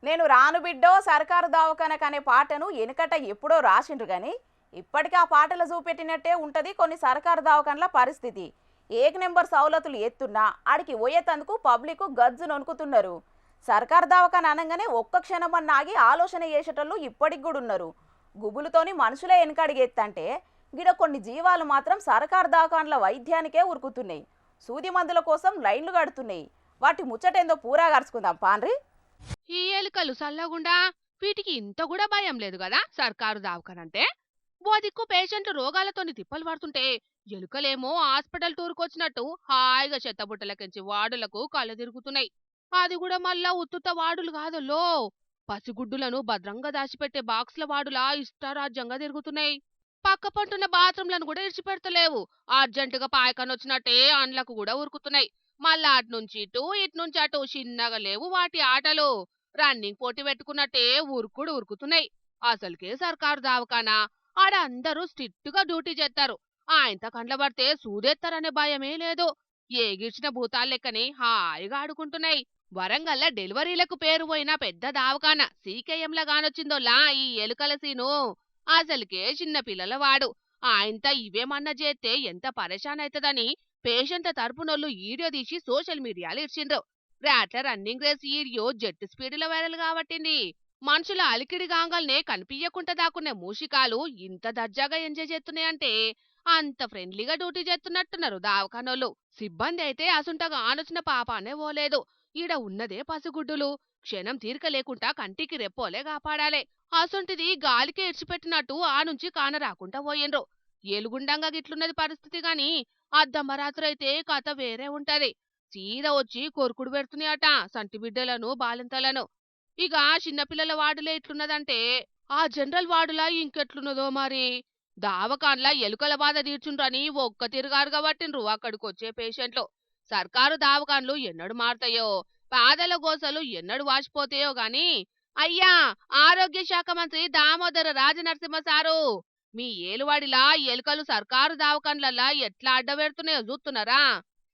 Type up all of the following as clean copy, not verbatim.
నేను రాను బిడ్డో సర్కారు దవాఖానకనే పాటను ఎనకట ఎప్పుడో రాసిండ్రు గాని ఇప్పటికీ ఆ పాటలు చూపెట్టినట్టే ఉంటది కొన్ని సర్కారు దవాఖానల పరిస్థితి. ఏక నెంబర్ సౌలతులు ఎత్తున్నా ఆడికి పోయేతందుకు పబ్లిక్ గజ్జు నొనుకుతున్నారు. సర్కారు దవాఖాన అనగానే ఒక్క క్షణమన్నా ఆగి ఆలోచన చేసేటోళ్ళు ఇప్పటికి కూడా ఉన్నారు. గుబులుతోని మనుషులే వెనకడిగెత్తంటే గిడ కొన్ని జీవాలు మాత్రం సర్కారు దవాఖానల వైద్యానికే ఉరుకుతున్నాయి. సూది మందుల కోసం లైన్లు కడుతున్నాయి. వాటి ముచ్చటేందో పూరా గరుచుకుందాం పాన్రి. ఈ ఎలుకలు సల్లగుండా వీటికి ఇంత కూడా భయం లేదు కదా సర్కారు దావకానంటే. ఓ దిక్కు పేషెంట్లు రోగాలతోని తిప్పలు పడుతుంటే ఎలుకలేమో హాస్పిటల్ టూర్కొచ్చినట్టు హాయిగా చెత్తబుట్టలకించి వార్డులకు కళ్ళు తిరుగుతున్నాయి. అది కూడా మళ్ళా ఉత్తుత్త వార్డులు కాదల్లో, పసిగుడ్డులను భద్రంగా దాచిపెట్టే బాక్స్ల వార్డులా ఇష్టారాజ్యంగా తిరుగుతున్నాయి. పక్క పంటున్న బాత్రూంలను కూడా ఇడిచిపెడతలేవు. అర్జెంటుగా పాయకానొచ్చినట్టే అండ్లకు కూడా ఉరుకుతున్నాయి. మళ్ళా అట్నుంచి ఇట్నుంచి అటు చిన్నగా లేవు వాటి ఆటలు. రన్నింగ్ పోటీ పెట్టుకున్నట్టే ఉరుకుడు ఉరుకుతున్నాయి. అసలుకే సర్కారు దవాఖానా, ఆడ అందరూ స్ట్రిక్ట్ గా డ్యూటీ చేస్తారు. ఆయనత కండ్ల పడితే సూదేత్తారనే భయమే లేదు. ఏగిడ్చిన భూతాల లెక్కని హాయిగా ఆడుకుంటున్నాయి. వరంగల్ల డెలివరీలకు పేరు పోయిన పెద్ద దావకాన సీకేఎంల గానొచ్చిందోలా ఈ ఎలుకల సీను. అసలుకే చిన్న పిల్లల వాడు. ఆయనత ఇవేమన్నా చేస్తే ఎంత పరేషాన్ అవుతుందని పేషెంట్ల తరపునోళ్ళు వీడియో తీసి సోషల్ మీడియాలో ఇచ్చిండ్రు. రాట్ల రన్నింగ్ రేస్ వీడియో జెట్ స్పీడ్లో వైరల్ కాబట్టింది. మనుషుల అలికిడి గాంగల్నే కనిపించకుండా దాక్కునే మూషికాలు ఇంత దర్జాగా ఎంజాయ్ చేస్తున్నాయంటే అంత ఫ్రెండ్లీగా డ్యూటీ చేస్తున్నట్టున్నారు దావకానోళ్ళు. సిబ్బంది అయితే అసుంటగా ఆనొచ్చిన పాపానే పోలేదు. ఈడ ఉన్నదే పసిగుడ్డులు, క్షణం తీరిక లేకుండా కంటికి రెప్పోలే కాపాడాలే. అసొంటిది గాలికే ఇడ్చిపెట్టినట్టు ఆ నుంచి కాన రాకుండా పోయిండ్రు. ఏలుగుండంగా గిట్లున్నది పరిస్థితి గాని అర్ధమరాత్రైతే కథ వేరే ఉంటది. సీదా వచ్చి కొరుకుడు పెడుతున్నాయట సంటి బిడ్డలను బాలింతలను. ఇక చిన్నపిల్లల వార్డులే ఇట్లున్నదంటే ఆ జనరల్ వార్డులా ఇంకెట్లున్నదో మరి. దావకాన్లా ఎలుకల బాధ తీర్చుండ్రని ఒక్క తిరుగారుగా పట్టిండ్రు అక్కడికొచ్చే పేషెంట్లు. సర్కారు దావకాన్లు ఎన్నడు మారతాయో, పేదల గోసలు ఎన్నడు వాసిపోతాయో గాని. అయ్యా, ఆరోగ్య శాఖ మంత్రి దామోదర రాజనరసింహ సారు, మీ ఏలువాడిలా ఎలుకలు సర్కారు దవాఖాన్లల్లా ఎట్లా అడ్డబెడుతున్నాయో చూస్తున్నారా?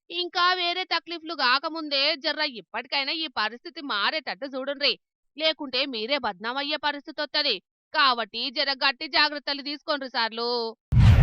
ఇంకా వేరే తక్లీఫ్లు కాకముందే జర్ర ఇప్పటికైనా ఈ పరిస్థితి మారేటట్టు చూడుండ్రి. లేకుంటే మీరే బద్నామయ్యే పరిస్థితి వత్తది. కాబట్టి జర గట్టి జాగ్రత్తలు తీసుకోండి సార్లు.